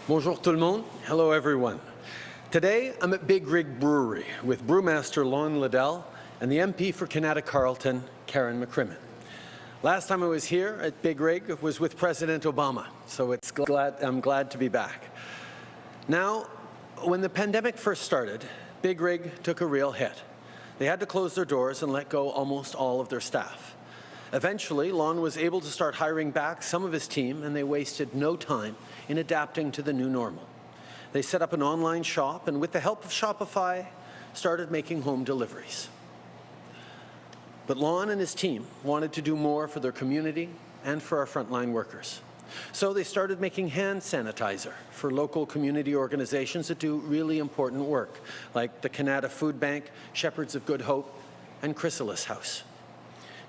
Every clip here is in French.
Bonjour tout le monde. Hello everyone. Today I'm at Big Rig Brewery with brewmaster Lon Liddell and the MP for Kanata Carleton, Karen McCrimmon. Last time I was here at Big Rig was with President Obama, so I'm glad to be back. Now, when the pandemic first started, Big Rig took a real hit. They had to close their doors and let go almost all of their staff. Eventually, Lon was able to start hiring back some of his team, and they wasted no time in adapting to the new normal. They set up an online shop, and with the help of Shopify, started making home deliveries. But Lon and his team wanted to do more for their community and for our frontline workers. So they started making hand sanitizer for local community organizations that do really important work, like the Kanata Food Bank, Shepherds of Good Hope, and Chrysalis House.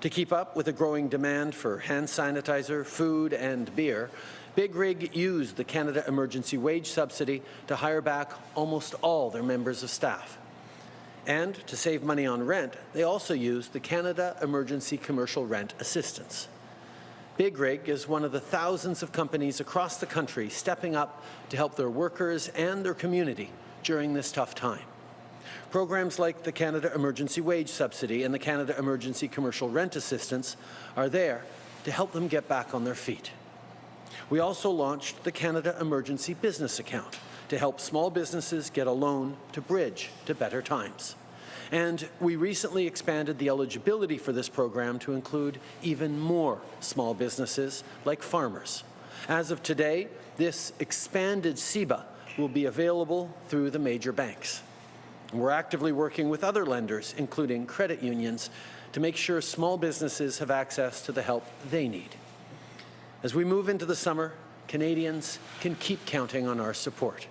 To keep up with the growing demand for hand sanitizer, food, and beer, Big Rig used the Canada Emergency Wage Subsidy to hire back almost all their members of staff. And to save money on rent, they also used the Canada Emergency Commercial Rent Assistance. Big Rig is one of the thousands of companies across the country stepping up to help their workers and their community during this tough time. Programs like the Canada Emergency Wage Subsidy and the Canada Emergency Commercial Rent Assistance are there to help them get back on their feet. We also launched the Canada Emergency Business Account to help small businesses get a loan to bridge to better times. And we recently expanded the eligibility for this program to include even more small businesses like farmers. As of today, this expanded CEBA will be available through the major banks. We're actively working with other lenders, including credit unions, to make sure small businesses have access to the help they need. As we move into the summer, Canadians can keep counting on our support.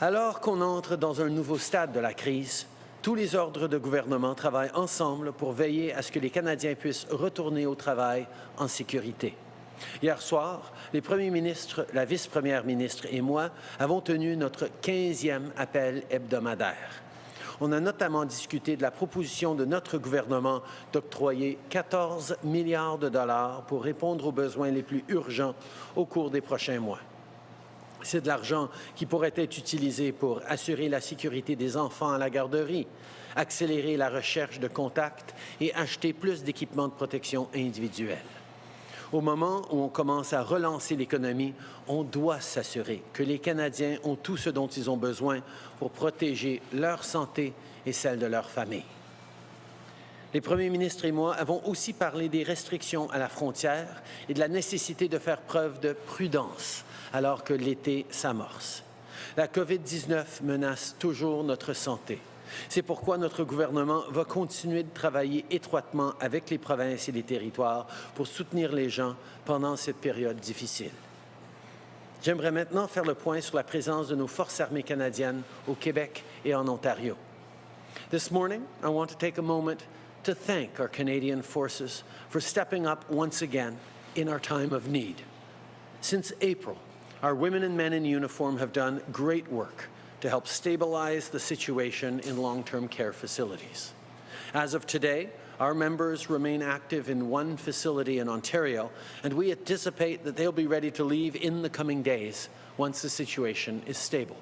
Alors qu'on entre dans un nouveau stade de la crise, tous les ordres de gouvernement travaillent ensemble pour veiller à ce que les Canadiens puissent retourner au travail en sécurité. Hier soir, les premiers ministres, la vice-première ministre et moi avons tenu notre 15e appel hebdomadaire. On a notamment discuté de la proposition de notre gouvernement d'octroyer 14 milliards de dollars pour répondre aux besoins les plus urgents au cours des prochains mois. C'est de l'argent qui pourrait être utilisé pour assurer la sécurité des enfants à la garderie, accélérer la recherche de contacts et acheter plus d'équipements de protection individuelle. Au moment où on commence à relancer l'économie, on doit s'assurer que les Canadiens ont tout ce dont ils ont besoin pour protéger leur santé et celle de leur famille. Les premiers ministres et moi avons aussi parlé des restrictions à la frontière et de la nécessité de faire preuve de prudence alors que l'été s'amorce. La COVID-19 menace toujours notre santé. C'est pourquoi notre gouvernement va continuer de travailler étroitement avec les provinces et les territoires pour soutenir les gens pendant cette période difficile. J'aimerais maintenant faire le point sur la présence de nos forces armées canadiennes au Québec et en Ontario. This morning, I want to take a moment to thank our Canadian forces for stepping up once again in our time of need. Since April, our women and men in uniform have done great work to help stabilize the situation in long-term care facilities. As of today, our members remain active in one facility in Ontario, and we anticipate that they'll be ready to leave in the coming days once the situation is stable.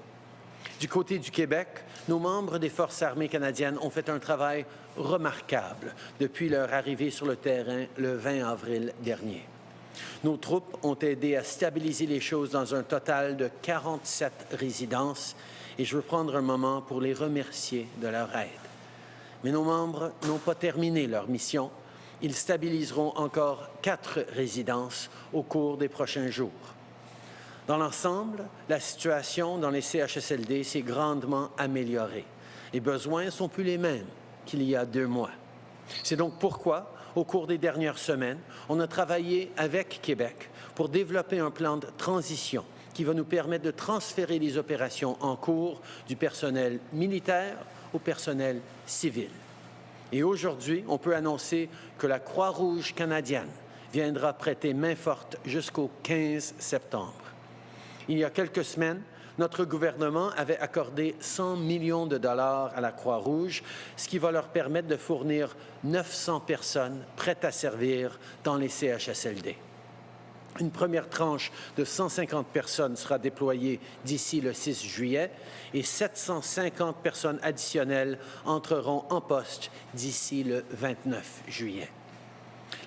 Du côté du Québec, nos membres des Forces armées canadiennes ont fait un travail remarquable depuis leur arrivée sur le terrain le 20 avril dernier. Nos troupes ont aidé à stabiliser les choses dans un total de 47 résidences et je veux prendre un moment pour les remercier de leur aide. Mais nos membres n'ont pas terminé leur mission. Ils stabiliseront encore 4 résidences au cours des prochains jours. Dans l'ensemble, la situation dans les CHSLD s'est grandement améliorée. Les besoins ne sont plus les mêmes qu'il y a 2 mois. C'est donc pourquoi, au cours des dernières semaines, on a travaillé avec Québec pour développer un plan de transition qui va nous permettre de transférer les opérations en cours du personnel militaire au personnel civil. Et aujourd'hui, on peut annoncer que la Croix-Rouge canadienne viendra prêter main forte jusqu'au 15 septembre. Il y a quelques semaines, notre gouvernement avait accordé 100 millions de dollars à la Croix-Rouge, ce qui va leur permettre de fournir 900 personnes prêtes à servir dans les CHSLD. Une première tranche de 150 personnes sera déployée d'ici le 6 juillet et 750 personnes additionnelles entreront en poste d'ici le 29 juillet.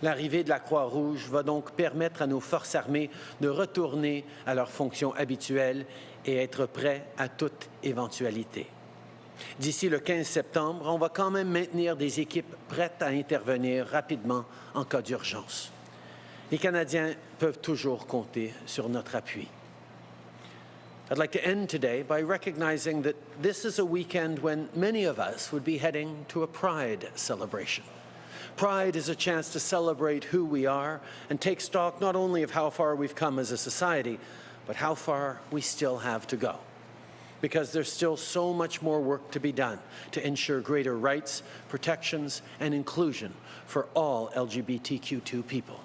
L'arrivée de la Croix-Rouge va donc permettre à nos forces armées de retourner à leurs fonctions habituelles et être prêts à toute éventualité. D'ici le 15 septembre, on va quand même maintenir des équipes prêtes à intervenir rapidement en cas d'urgence. Les Canadiens peuvent toujours compter sur notre appui. I'd like to end today by recognizing that this is a weekend when many of us would be heading to a Pride celebration. Pride is a chance to celebrate who we are and take stock not only of how far we've come as a society, but how far we still have to go. Because there's still so much more work to be done to ensure greater rights, protections, and inclusion for all LGBTQ2 people.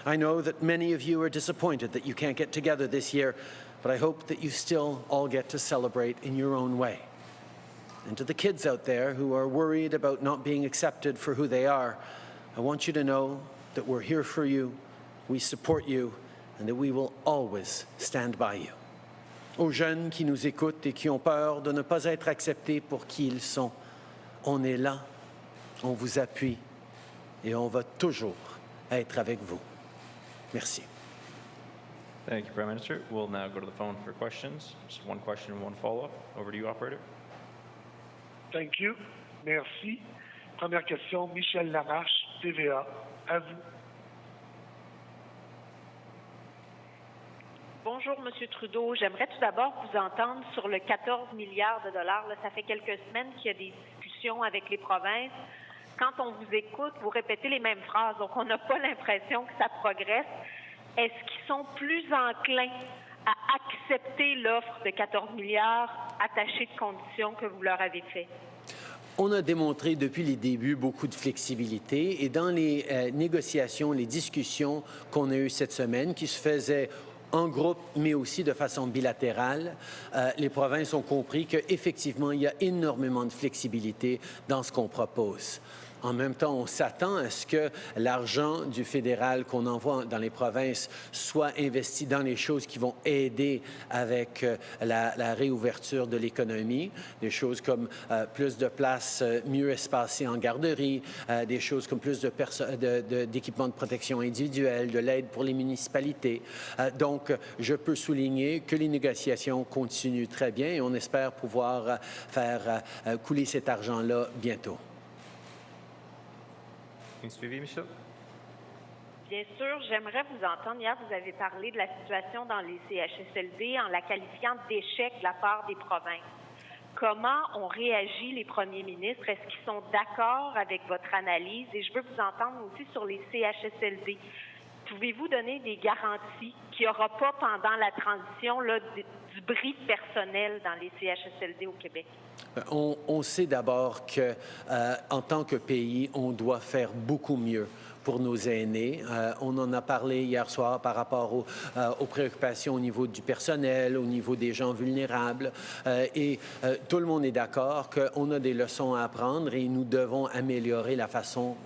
I know that many of you are disappointed that you can't get together this year, but I hope that you still all get to celebrate in your own way. And to the kids out there who are worried about not being accepted for who they are, I want you to know that we're here for you, we support you, and that we will always stand by you. Aux jeunes qui nous écoutent et qui ont peur de ne pas être acceptés pour qui ils sont, on est là, on vous appuie et on va toujours être avec vous. Merci. Thank you, Prime Minister. We'll now go to the phone for questions. Just one question and one follow-up. Over to you, Operator. Thank you. Merci. Première question, Michel Lamarche, TVA. À vous. Bonjour, M. Trudeau. J'aimerais tout d'abord vous entendre sur le 14 milliards de dollars. Là, ça fait quelques semaines qu'il y a des discussions avec les provinces. Quand on vous écoute, vous répétez les mêmes phrases, donc on n'a pas l'impression que ça progresse. Est-ce qu'ils sont plus enclins à accepter l'offre de 14 milliards attachée de conditions que vous leur avez fait? On a démontré depuis les débuts beaucoup de flexibilité et dans les négociations, les discussions qu'on a eues cette semaine qui se faisaient en groupe, mais aussi de façon bilatérale, les provinces ont compris qu'effectivement, il y a énormément de flexibilité dans ce qu'on propose. En même temps, on s'attend à ce que l'argent du fédéral qu'on envoie dans les provinces soit investi dans les choses qui vont aider avec la réouverture de l'économie, des choses comme plus de places mieux espacées en garderie, des choses comme plus d'équipements de protection individuelle, de l'aide pour les municipalités. Donc, je peux souligner que les négociations continuent très bien et on espère pouvoir faire couler cet argent-là bientôt. Michel? Bien sûr, j'aimerais vous entendre. Hier, vous avez parlé de la situation dans les CHSLD en la qualifiant d'échec de la part des provinces. Comment ont réagi les premiers ministres? Est-ce qu'ils sont d'accord avec votre analyse? Et je veux vous entendre aussi sur les CHSLD. Pouvez-vous donner des garanties qu'il n'y aura pas pendant la transition là, du bris personnel dans les CHSLD au Québec? On sait d'abord qu'en tant que pays, on doit faire beaucoup mieux pour nos aînés. On en a parlé hier soir par rapport aux préoccupations au niveau du personnel, au niveau des gens vulnérables. Et tout le monde est d'accord qu'on a des leçons à apprendre et nous devons améliorer la façon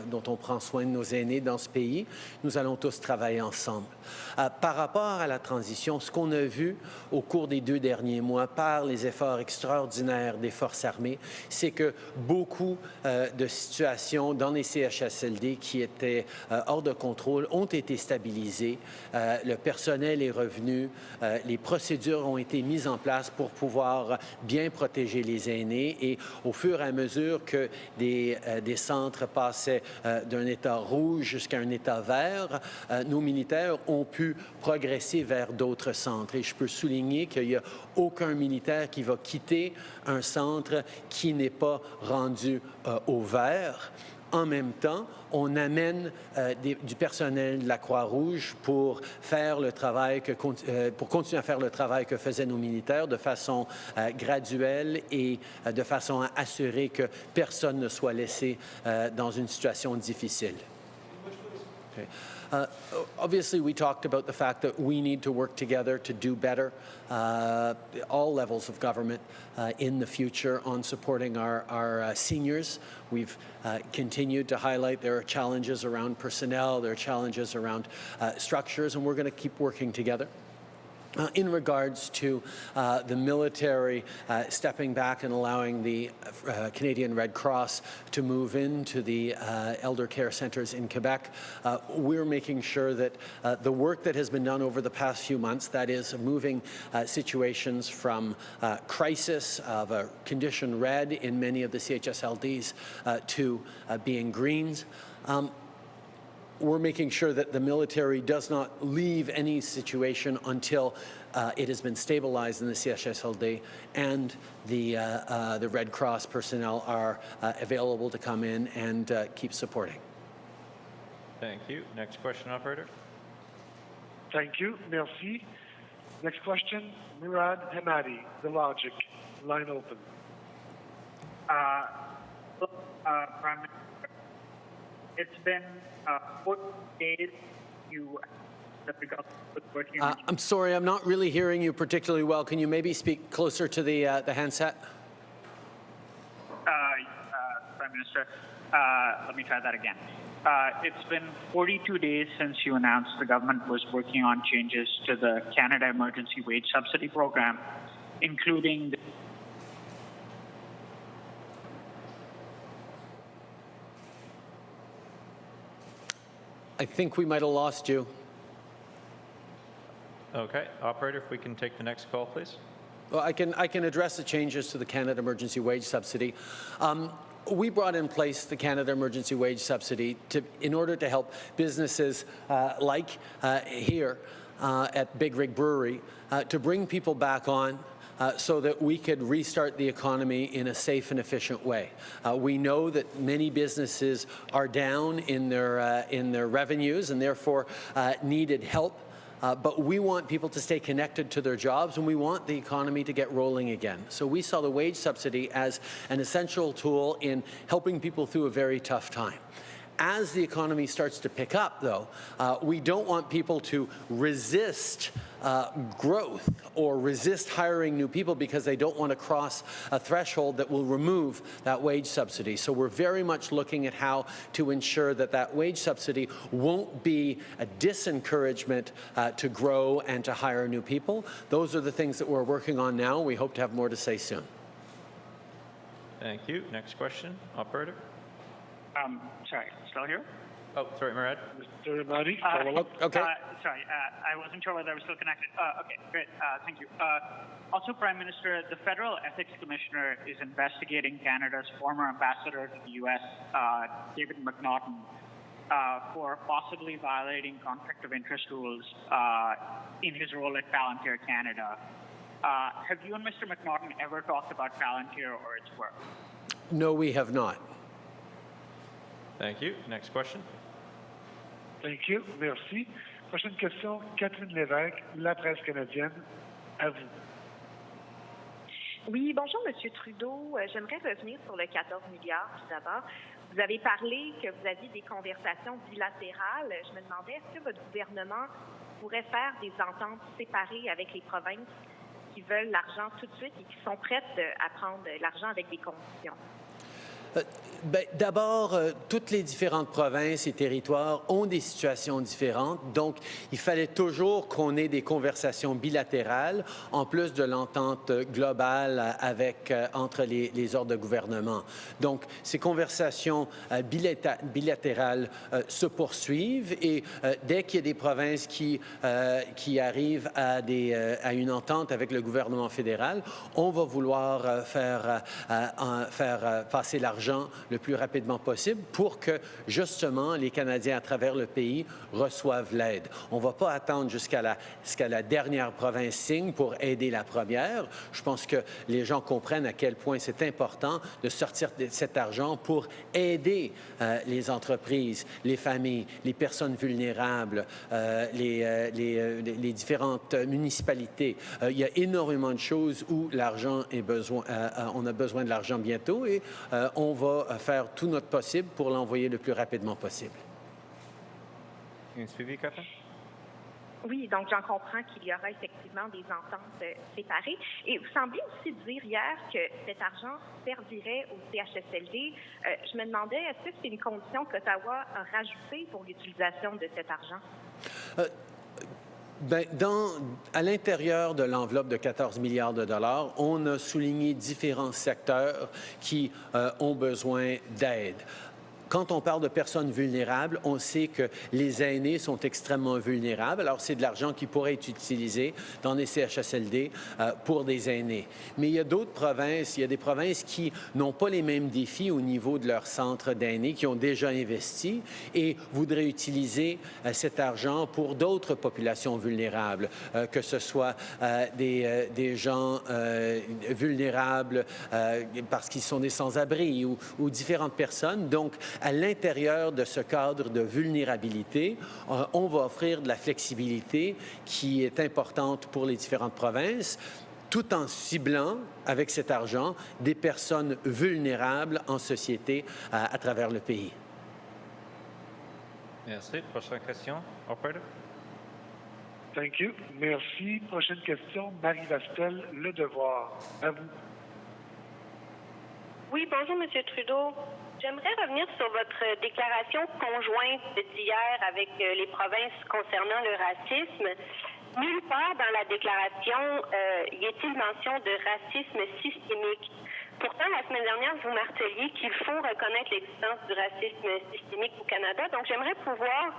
dont on prend soin de nos aînés dans ce pays. Nous allons tous travailler ensemble. Par rapport à la transition, ce qu'on a vu au cours des 2 derniers mois par les efforts extraordinaires des forces armées, c'est que beaucoup de situations dans les CHSLD qui étaient hors de contrôle ont été stabilisées. Le personnel est revenu. Les procédures ont été mises en place pour pouvoir bien protéger les aînés. Et au fur et à mesure que des centres passaient d'un état rouge jusqu'à un état vert, nos militaires ont pu progresser vers d'autres centres. Et je peux souligner qu'il n'y a aucun militaire qui va quitter un centre qui n'est pas rendu au vert. En même temps, on amène du personnel de la Croix-Rouge pour faire le travail pour continuer à faire le travail que faisaient nos militaires de façon graduelle et de façon à assurer que personne ne soit laissé dans une situation difficile. Okay. Obviously, we talked about the fact that we need to work together to do better, all levels of government in the future on supporting our seniors. We've continued to highlight there are challenges around personnel, there are challenges around structures, and we're going to keep working together. In regards to the military stepping back and allowing the Canadian Red Cross to move into the elder care centres in Quebec, we're making sure that the work that has been done over the past few months, that is moving situations from crisis of a condition red in many of the CHSLDs to being greens, we're making sure that the military does not leave any situation until it has been stabilized in the CHSLD and the Red Cross personnel are available to come in and keep supporting. Thank you. Next question, operator. Thank you. Merci. Next question, Murad Hemati, The Logic. Line open. Prime Minister, it's been 4 days that the government was working on. I'm sorry, I'm not really hearing you particularly well. Can you maybe speak closer to the handset? Prime Minister, let me try that again. It's been 42 days since you announced the government was working on changes to the Canada Emergency Wage Subsidy Program, including I think we might have lost you. Okay, operator, if we can take the next call, please. Well, I can address the changes to the Canada Emergency Wage Subsidy. We brought in place the Canada Emergency Wage Subsidy in order to help businesses like here at Big Rig Brewery to bring people back on so that we could restart the economy in a safe and efficient way. We know that many businesses are down in their revenues and therefore needed help. But we want people to stay connected to their jobs, and we want the economy to get rolling again. So we saw the wage subsidy as an essential tool in helping people through a very tough time. As the economy starts to pick up, though, we don't want people to resist growth or resist hiring new people because they don't want to cross a threshold that will remove that wage subsidy. So we're very much looking at how to ensure that that wage subsidy won't be a disencouragement to grow and to hire new people. Those are the things that we're working on now. We hope to have more to say soon. Thank you. Next question, operator. sorry, still here? Oh, sorry, Murad. Mr. Hemati, follow up. Okay. Sorry, I wasn't sure whether I was still connected. Okay, great. Thank you. Also, Prime Minister, the Federal Ethics Commissioner is investigating Canada's former ambassador to the U.S., David McNaughton, for possibly violating conflict of interest rules in his role at Palantir Canada. Have you and Mr. McNaughton ever talked about Palantir or its work? No, we have not. Thank you. Next question. Thank you. Merci. Prochaine question, Catherine Lévesque, La Presse canadienne. À vous. Oui, bonjour, Monsieur Trudeau. J'aimerais revenir sur le 14 milliards, tout d'abord. Vous avez parlé que vous aviez des conversations bilatérales. Je me demandais, est-ce que votre gouvernement pourrait faire des ententes séparées avec les provinces qui veulent l'argent tout de suite et qui sont prêtes à prendre l'argent avec des conditions? D'abord, toutes les différentes provinces et territoires ont des situations différentes, donc il fallait toujours qu'on ait des conversations bilatérales, en plus de l'entente globale entre les ordres de gouvernement. Donc, ces conversations bilatérales se poursuivent et dès qu'il y a des provinces qui arrivent à une entente avec le gouvernement fédéral, on va vouloir faire passer l'argent le plus rapidement possible pour que, justement, les Canadiens à travers le pays reçoivent l'aide. On ne va pas attendre jusqu'à la dernière province signe pour aider la première. Je pense que les gens comprennent à quel point c'est important de sortir cet argent pour aider les entreprises, les familles, les personnes vulnérables, les différentes municipalités. Il y a énormément de choses où l'argent est on a besoin de l'argent bientôt et on va faire tout notre possible pour l'envoyer le plus rapidement possible. Un suivi, Catherine? Oui, donc j'en comprends qu'il y aura effectivement des ententes séparées. Et vous semblez aussi dire hier que cet argent servirait au CHSLD. Je me demandais, est-ce que c'est une condition qu'Ottawa a rajoutée pour l'utilisation de cet argent? Bien, à l'intérieur de l'enveloppe de 14 milliards de dollars, on a souligné différents secteurs qui ont besoin d'aide. Quand on parle de personnes vulnérables, on sait que les aînés sont extrêmement vulnérables. Alors, c'est de l'argent qui pourrait être utilisé dans les CHSLD pour des aînés. Mais il y a d'autres provinces, il y a des provinces qui n'ont pas les mêmes défis au niveau de leur centre d'aînés, qui ont déjà investi et voudraient utiliser cet argent pour d'autres populations vulnérables, que ce soit des gens vulnérables parce qu'ils sont des sans-abri ou différentes personnes. Donc, à l'intérieur de ce cadre de vulnérabilité, on va offrir de la flexibilité qui est importante pour les différentes provinces, tout en ciblant, avec cet argent, des personnes vulnérables en société à travers le pays. Merci. Prochaine question. Operator? Thank you. Merci. Prochaine question, Marie Vastel, Le Devoir. À vous. Oui, bonjour, M. Trudeau. J'aimerais revenir sur votre déclaration conjointe d'hier avec les provinces concernant le racisme. Nulle part dans la déclaration y est-il mention de racisme systémique. Pourtant, la semaine dernière, vous marteliez qu'il faut reconnaître l'existence du racisme systémique au Canada. Donc, j'aimerais savoir,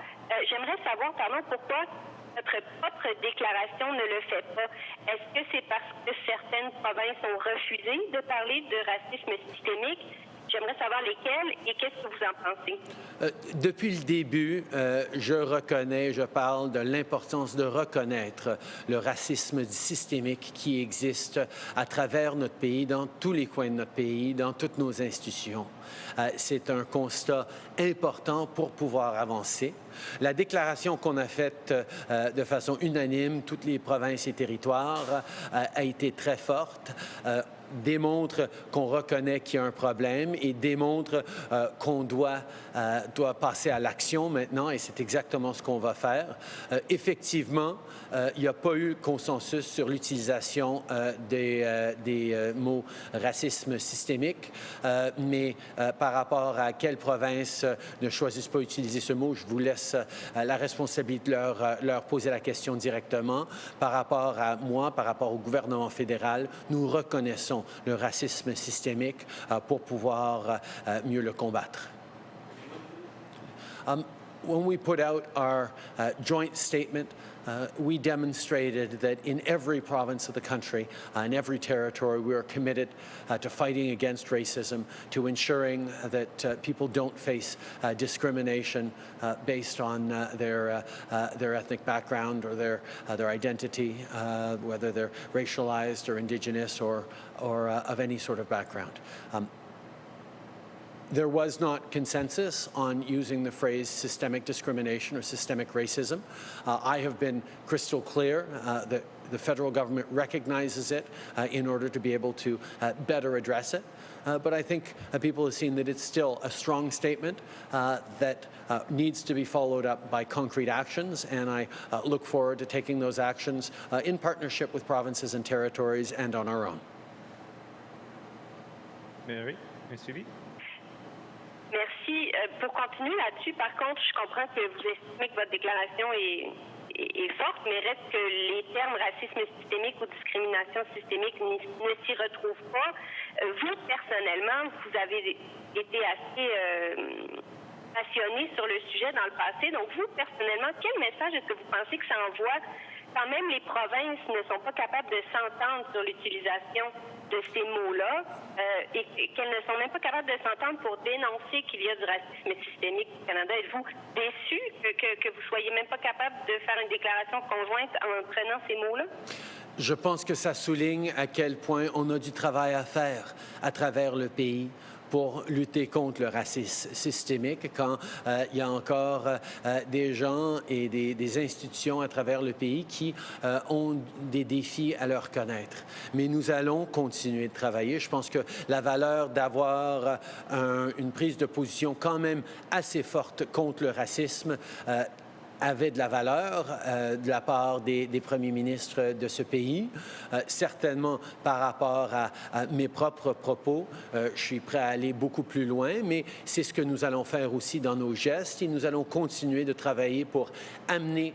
pourquoi notre propre déclaration ne le fait pas. Est-ce que c'est parce que certaines provinces ont refusé de parler de racisme systémique? J'aimerais savoir lesquelles et qu'est-ce que vous en pensez? Depuis le début, je parle de l'importance de reconnaître le racisme systémique qui existe à travers notre pays, dans tous les coins de notre pays, dans toutes nos institutions. C'est un constat important pour pouvoir avancer. La déclaration qu'on a faite de façon unanime, toutes les provinces et territoires, a été très forte. Démontre qu'on reconnaît qu'il y a un problème et démontre qu'on doit passer à l'action maintenant, et c'est exactement ce qu'on va faire. Effectivement, il n'y a pas eu consensus sur l'utilisation des mots racisme systémique, mais par rapport à quelle province ne choisissent pas d'utiliser ce mot, je vous laisse la responsabilité de leur poser la question directement. Par rapport à moi, par rapport au gouvernement fédéral, nous reconnaissons le racisme systémique pour pouvoir mieux le combattre. When we put out our joint statement, we demonstrated that in every province of the country, in every territory, we are committed to fighting against racism, to ensuring that people don't face discrimination based on their ethnic background or their identity, whether they're racialized or Indigenous or of any sort of background. There was not consensus on using the phrase systemic discrimination or systemic racism. I have been crystal clear that the federal government recognizes it in order to be able to better address it. But I think people have seen that it's still a strong statement that needs to be followed up by concrete actions, and I look forward to taking those actions in partnership with provinces and territories and on our own. Mary, un suivi? Merci. Pour continuer là-dessus, par contre, je comprends que vous estimez que votre déclaration est forte, mais reste que les termes racisme systémique ou discrimination systémique ne s'y retrouvent pas. Vous, personnellement, vous avez été assez passionné sur le sujet dans le passé. Donc, vous, personnellement, quel message est-ce que vous pensez que ça envoie quand même les provinces ne sont pas capables de s'entendre sur l'utilisation de ces mots-là et qu'elles ne sont même pas capables de s'entendre pour dénoncer qu'il y a du racisme systémique au Canada? Êtes-vous déçu que vous soyez même pas capable de faire une déclaration conjointe en prenant ces mots-là? Je pense que ça souligne à quel point on a du travail à faire à travers le pays pour lutter contre le racisme systémique, quand il y a encore des gens et des institutions à travers le pays qui ont des défis à leur connaître. Mais nous allons continuer de travailler. Je pense que la valeur d'avoir une prise de position quand même assez forte contre le racisme avait de la valeur de la part des premiers ministres de ce pays. Certainement, par rapport à mes propres propos, je suis prêt à aller beaucoup plus loin, mais c'est ce que nous allons faire aussi dans nos gestes et nous allons continuer de travailler pour amener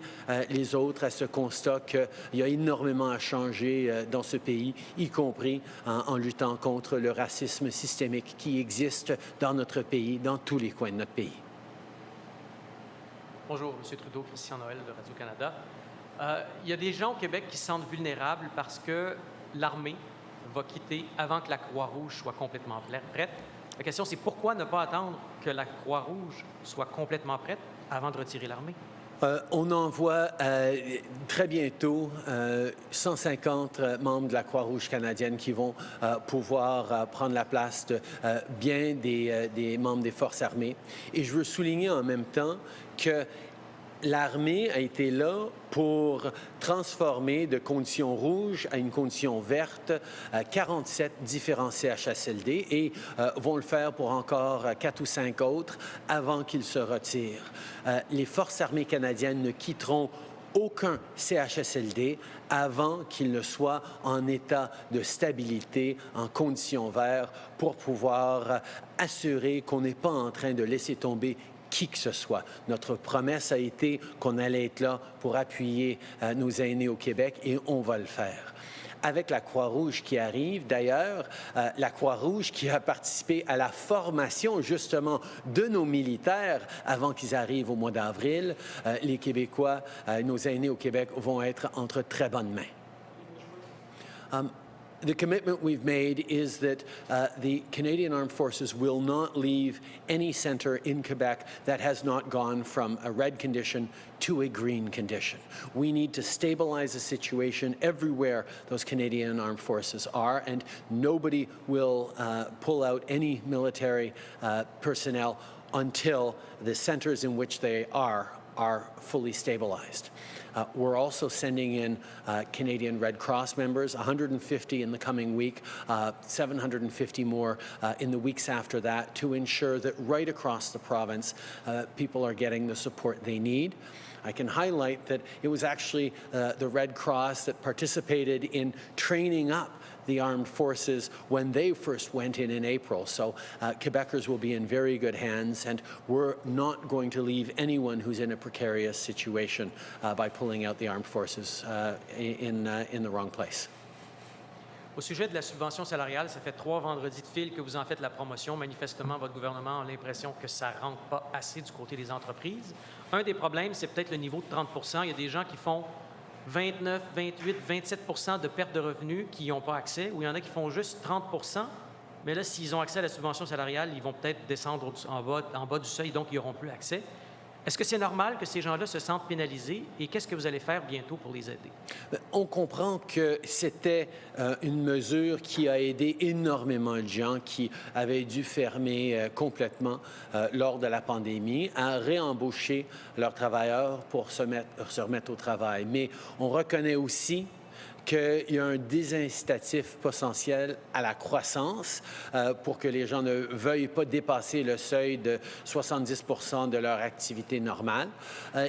les autres à ce constat qu'il y a énormément à changer dans ce pays, y compris en luttant contre le racisme systémique qui existe dans notre pays, dans tous les coins de notre pays. Bonjour, M. Trudeau, Christian Noël de Radio-Canada. Il y a des gens au Québec qui se sentent vulnérables parce que l'armée va quitter avant que la Croix-Rouge soit complètement prête. La question, c'est pourquoi ne pas attendre que la Croix-Rouge soit complètement prête avant de retirer l'armée? On envoie très bientôt 150 membres de la Croix-Rouge canadienne qui vont pouvoir prendre la place de bien des membres des forces armées. Et je veux souligner en même temps que l'armée a été là pour transformer de conditions rouges à une condition verte 47 différents CHSLD et vont le faire pour encore 4 ou 5 autres avant qu'ils se retirent. Les forces armées canadiennes ne quitteront aucun CHSLD avant qu'il ne soit en état de stabilité, en conditions vertes, pour pouvoir assurer qu'on n'est pas en train de laisser tomber qui que ce soit. Notre promesse a été qu'on allait être là pour appuyer nos aînés au Québec et on va le faire. Avec la Croix-Rouge qui arrive, d'ailleurs, la Croix-Rouge qui a participé à la formation justement de nos militaires avant qu'ils arrivent au mois d'avril, les Québécois, nos aînés au Québec vont être entre très bonnes mains. The commitment we've made is that the Canadian Armed Forces will not leave any centre in Quebec that has not gone from a red condition to a green condition. We need to stabilize the situation everywhere those Canadian Armed Forces are, and nobody will pull out any military personnel until the centres in which they are fully stabilized. We're also sending in Canadian Red Cross members, 150 in the coming week, 750 more in the weeks after that, to ensure that right across the province, people are getting the support they need. I can highlight that it was actually the Red Cross that participated in training up the armed forces when they first went in April. So Quebecers will be in very good hands, and we're not going to leave anyone who's in a precarious situation by pulling out the armed forces in the wrong place. Au sujet de la subvention salariale, ça fait 3 vendredis de fil que vous en faites la promotion. Manifestement, votre gouvernement a l'impression que ça ne rentre pas assez du côté des entreprises. Un des problèmes, c'est peut-être le niveau de 30 %. Il y a des gens qui font 29, 28, 27 % de perte de revenus qui n'y ont pas accès, ou il y en a qui font juste 30 %. Mais là, s'ils ont accès à la subvention salariale, ils vont peut-être descendre en bas du seuil, donc ils n'auront plus accès. Est-ce que c'est normal que ces gens-là se sentent pénalisés et qu'est-ce que vous allez faire bientôt pour les aider? On comprend que c'était une mesure qui a aidé énormément de gens qui avaient dû fermer complètement lors de la pandémie à réembaucher leurs travailleurs pour se remettre au travail. Mais on reconnaît aussi qu'il y a un désincitatif potentiel à la croissance pour que les gens ne veuillent pas dépasser le seuil de 70 % de leur activité normale.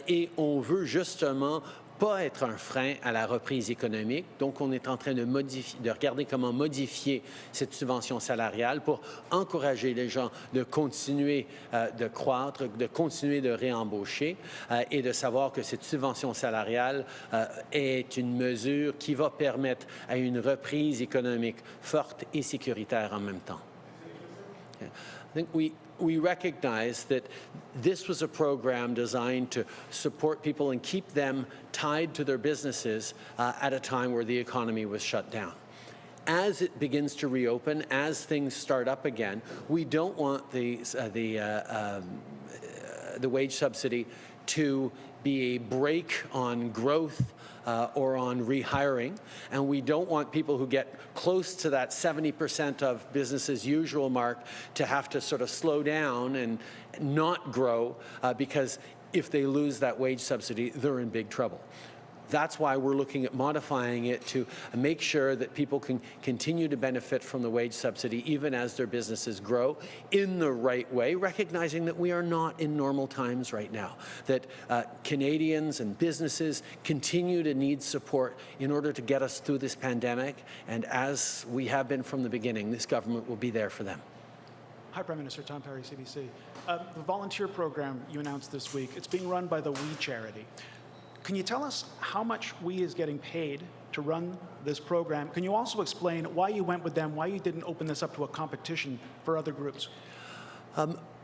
Et on veut justement pas être un frein à la reprise économique. Donc, on est en train de regarder comment modifier cette subvention salariale pour encourager les gens de continuer de croître, de continuer de réembaucher et de savoir que cette subvention salariale est une mesure qui va permettre à une reprise économique forte et sécuritaire en même temps. I think we recognize that this was a program designed to support people and keep them tied to their businesses at a time where the economy was shut down. As it begins to reopen, as things start up again, we don't want the wage subsidy to be a brake on growth or on rehiring, and we don't want people who get close to that 70% of business as usual mark to have to sort of slow down and not grow because if they lose that wage subsidy, they're in big trouble. That's why we're looking at modifying it to make sure that people can continue to benefit from the wage subsidy even as their businesses grow in the right way, recognizing that we are not in normal times right now, that Canadians and businesses continue to need support in order to get us through this pandemic. And as we have been from the beginning, this government will be there for them. Hi, Prime Minister. Tom Perry, CBC. The volunteer program you announced this week, it's being run by the We Charity. Can you tell us how much We is getting paid to run this program? Can you also explain why you went with them, why you didn't open this up to a competition for other groups?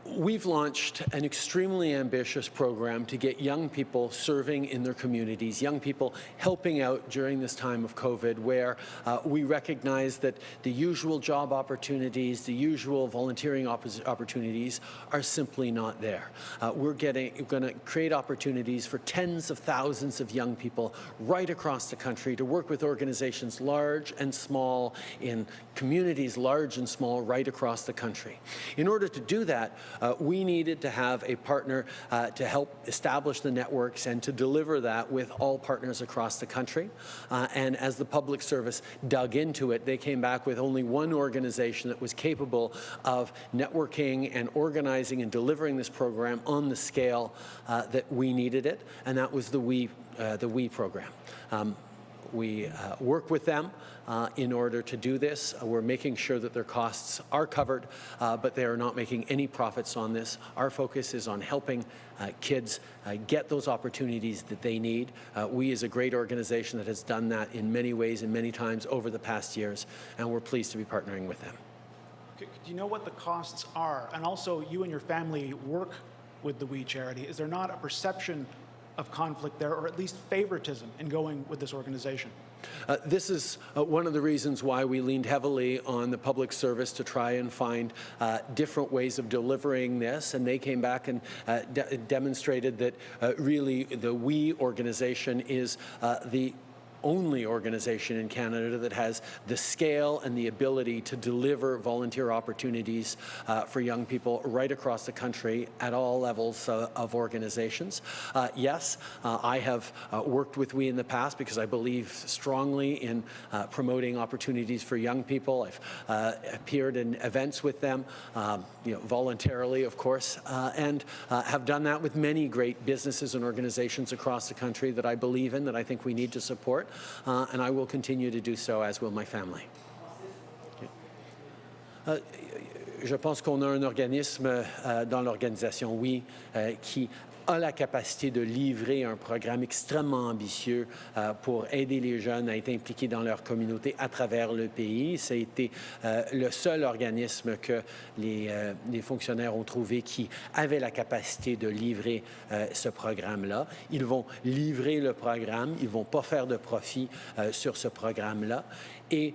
We've launched an extremely ambitious program to get young people serving in their communities, young people helping out during this time of COVID, where we recognize that the usual job opportunities, the usual volunteering opportunities are simply not there. We're going to create opportunities for tens of thousands of young people right across the country to work with organizations large and small, in communities large and small, right across the country. In order to do that, we needed to have a partner to help establish the networks and to deliver that with all partners across the country. And as the public service dug into it, they came back with only one organization that was capable of networking and organizing and delivering this program on the scale that we needed it, and that was the We program. We work with them in order to do this. We're making sure that their costs are covered, but they are not making any profits on this. Our focus is on helping kids get those opportunities that they need. We is a great organization that has done that in many ways and many times over the past years, and we're pleased to be partnering with them. Do you know what the costs are? And also, you and your family work with the We Charity. Is there not a perception of conflict there, or at least favoritism in going with this organization? This is one of the reasons why we leaned heavily on the public service to try and find different ways of delivering this, and they came back and demonstrated that really the We organization is the only organization in Canada that has the scale and the ability to deliver volunteer opportunities for young people right across the country at all levels of organizations. Yes, I have worked with We in the past because I believe strongly in promoting opportunities for young people. I've appeared in events with them, voluntarily, of course, and have done that with many great businesses and organizations across the country that I believe in, that I think we need to support. And I will continue to do so, as will my family. Je pense qu'on a un organisme dans l'organisation Oui qui a la capacité de livrer un programme extrêmement ambitieux pour aider les jeunes à être impliqués dans leur communauté à travers le pays. Ça a été le seul organisme que les fonctionnaires ont trouvé qui avait la capacité de livrer ce programme-là. Ils vont livrer le programme, ils ne vont pas faire de profit sur ce programme-là. Et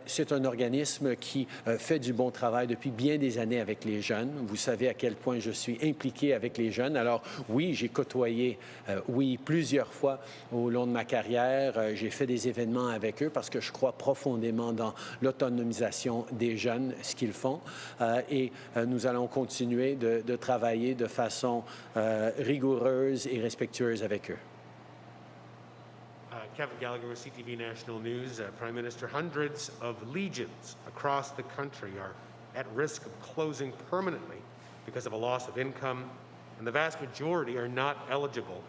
c'est un organisme qui fait du bon travail depuis bien des années avec les jeunes. Vous savez à quel point je suis impliqué avec les jeunes. Alors oui, j'ai côtoyé Oui plusieurs fois au long de ma carrière. J'ai fait des événements avec eux parce que je crois profondément dans l'autonomisation des jeunes, ce qu'ils font. Et nous allons continuer de travailler de façon rigoureuse et respectueuse avec eux. Kevin Gallagher with CTV National News. Prime Minister, hundreds of legions across the country are at risk of closing permanently because of a loss of income, and the vast majority are not eligible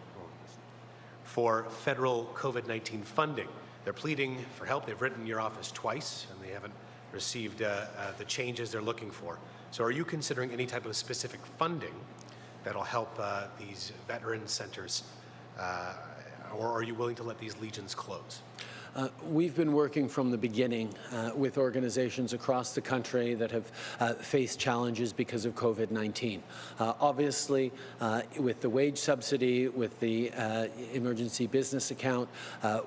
for federal COVID-19 funding. They're pleading for help. They've written your office twice, and they haven't received the changes they're looking for. So are you considering any type of specific funding that'll help these veteran centers, or are you willing to let these legions close? We've been working from the beginning with organizations across the country that have faced challenges because of COVID-19. Obviously, with the wage subsidy, with the emergency business account,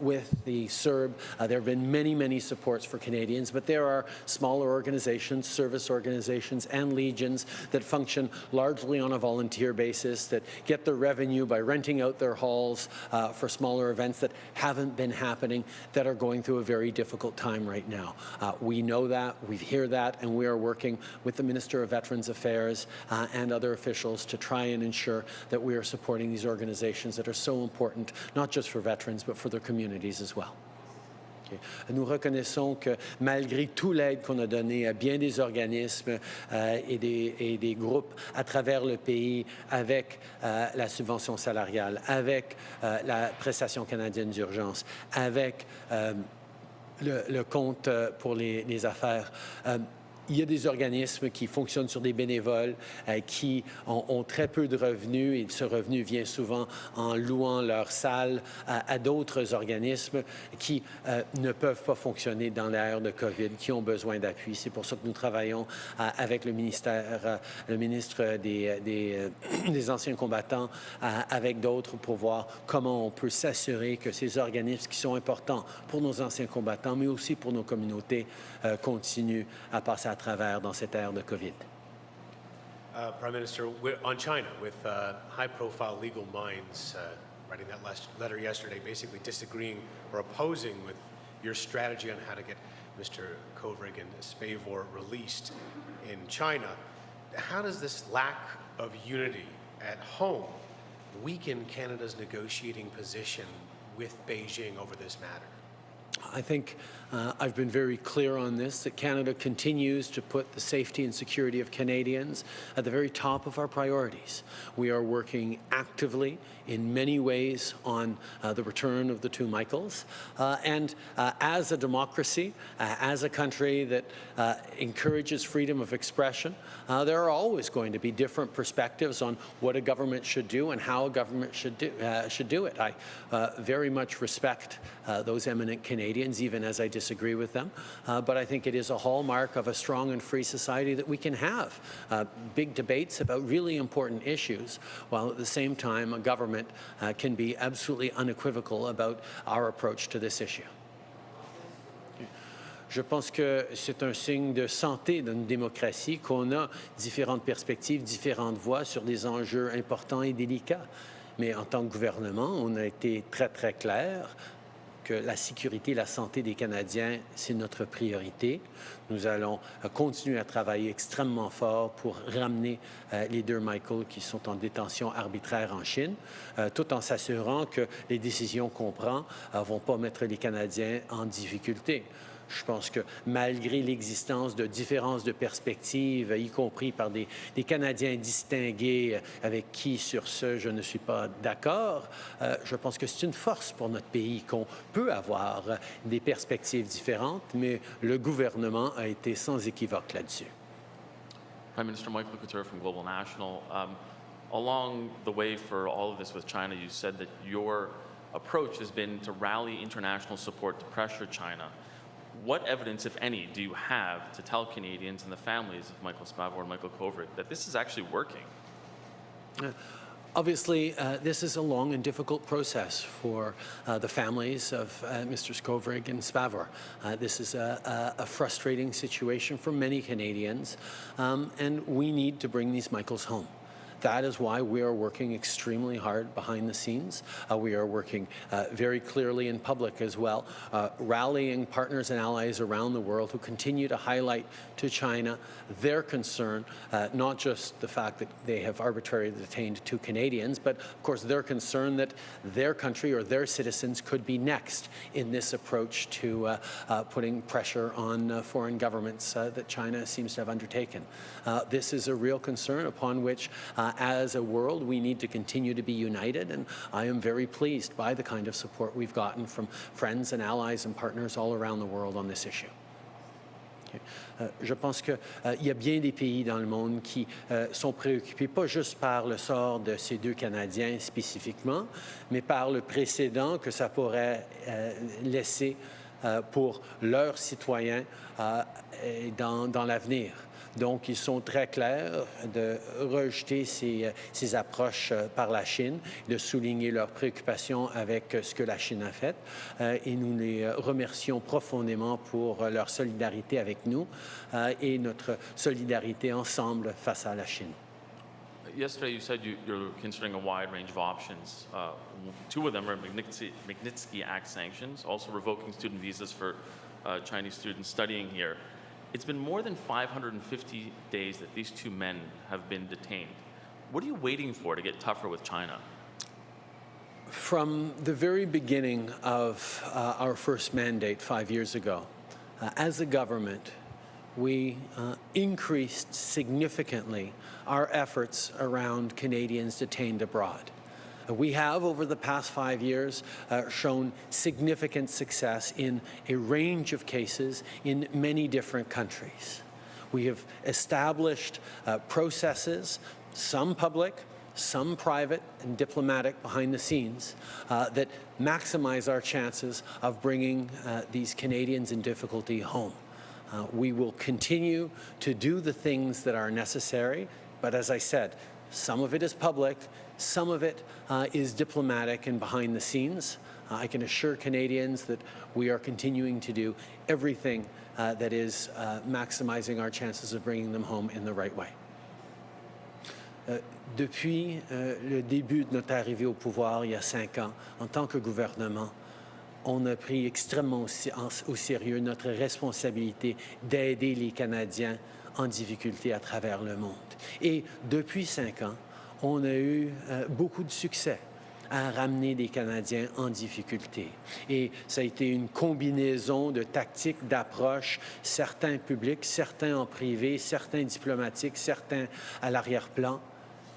with the CERB, there have been many, many supports for Canadians, but there are smaller organizations, service organizations, and legions that function largely on a volunteer basis, that get their revenue by renting out their halls for smaller events that haven't been happening. that are going through a very difficult time right now. We know that, we hear that, and we are working with the Minister of Veterans Affairs and other officials to try and ensure that we are supporting these organizations that are so important, not just for veterans, but for their communities as well. Nous reconnaissons que malgré toute l'aide qu'on a donnée à bien des organismes et des groupes à travers le pays avec la subvention salariale, avec la prestation canadienne d'urgence, avec le compte pour les affaires, il y a des organismes qui fonctionnent sur des bénévoles, qui ont très peu de revenus, et ce revenu vient souvent en louant leur salle à d'autres organismes qui ne peuvent pas fonctionner dans l'ère de COVID, qui ont besoin d'appui. C'est pour ça que nous travaillons avec le ministre des Anciens combattants, avec d'autres, pour voir comment on peut s'assurer que ces organismes qui sont importants pour nos anciens combattants, mais aussi pour nos communautés, continuent à passer à travers dans cette ère de COVID. Prime Minister, on China, with high-profile legal minds writing that letter yesterday, basically disagreeing or opposing with your strategy on how to get Mr. Kovrig and Spavor released in China. How does this lack of unity at home weaken Canada's negotiating position with Beijing over this matter? I think I've been very clear on this, that Canada continues to put the safety and security of Canadians at the very top of our priorities. We are working actively in many ways on the return of the two Michaels. And as a democracy, as a country that encourages freedom of expression, there are always going to be different perspectives on what a government should do and how a government should do it. I very much respect those eminent Canadians, even as I disagree with them. But I think it is a hallmark of a strong and free society that we can have big debates about really important issues, while at the same time a government can be absolutely unequivocal about our approach to this issue. Je pense que c'est un signe de santé d'une démocratie qu'on a différentes perspectives, différentes voix sur des enjeux importants et délicats. Mais en tant que gouvernement, on a été très, très clair que la sécurité et la santé des Canadiens, c'est notre priorité. Nous allons continuer à travailler extrêmement fort pour ramener les deux Michael qui sont en détention arbitraire en Chine, tout en s'assurant que les décisions qu'on prend ne vont pas mettre les Canadiens en difficulté. Je pense que malgré l'existence de différences de perspectives, y compris par des Canadiens distingués avec qui, sur ce, je ne suis pas d'accord, je pense que c'est une force pour notre pays qu'on peut avoir des perspectives différentes, mais le gouvernement a été sans équivoque là-dessus. Prime Minister Michael Couture from Global National. Along the way for all of this with China, you said that your approach has been to rally international support to pressure China. What evidence, if any, do you have to tell Canadians and the families of Michael Spavor and Michael Kovrig that this is actually working? Obviously, this is a long and difficult process for the families of Mr. Kovrig and Spavor. This is a frustrating situation for many Canadians, and we need to bring these Michaels home. That is why we are working extremely hard behind the scenes. We are working very clearly in public as well, rallying partners and allies around the world who continue to highlight to China their concern, not just the fact that they have arbitrarily detained two Canadians, but of course their concern that their country or their citizens could be next in this approach to putting pressure on foreign governments that China seems to have undertaken. This is a real concern upon which as a world, we need to continue to be united, and I am very pleased by the kind of support we've gotten from friends and allies and partners all around the world on this issue. Je pense qu'il y a bien des pays dans le monde qui sont préoccupés, pas juste par le sort de ces deux Canadiens spécifiquement, mais par le précédent que ça pourrait laisser pour leurs citoyens dans l'avenir. Donc, ils sont très clairs de rejeter ces approches par la Chine, de souligner leurs préoccupations avec ce que la Chine a fait. Et nous les remercions profondément pour leur solidarité avec nous et notre solidarité ensemble face à la Chine. Yesterday, you said you're considering a wide range of options. Two of them are Magnitsky Act sanctions, also revoking student visas for Chinese students studying here. It's been more than 550 days that these two men have been detained. What are you waiting for to get tougher with China? From the very beginning of our first mandate 5 years ago, as a government, we increased significantly our efforts around Canadians detained abroad. We have, over the past 5 years, shown significant success in a range of cases in many different countries. We have established processes, some public, some private and diplomatic behind the scenes, that maximize our chances of bringing these Canadians in difficulty home. We will continue to do the things that are necessary, but as I said, some of it is public, some of it is diplomatic and behind the scenes. I can assure Canadians that we are continuing to do everything that is maximizing our chances of bringing them home in the right way. Depuis le début de notre arrivée au pouvoir il y a 5 ans, en tant que gouvernement, on a pris extrêmement au sérieux notre responsabilité d'aider les Canadiens en difficulté à travers le monde. Et depuis 5 ans, on a eu beaucoup de succès à ramener des Canadiens en difficulté. Et ça a été une combinaison de tactiques, d'approches, certains publics, certains en privé, certains diplomatiques, certains à l'arrière-plan,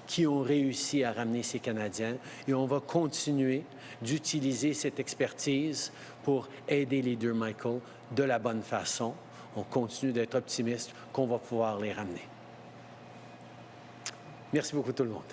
qui ont réussi à ramener ces Canadiens. Et on va continuer d'utiliser cette expertise pour aider les deux Michael de la bonne façon. On continue d'être optimiste qu'on va pouvoir les ramener. Merci beaucoup tout le monde.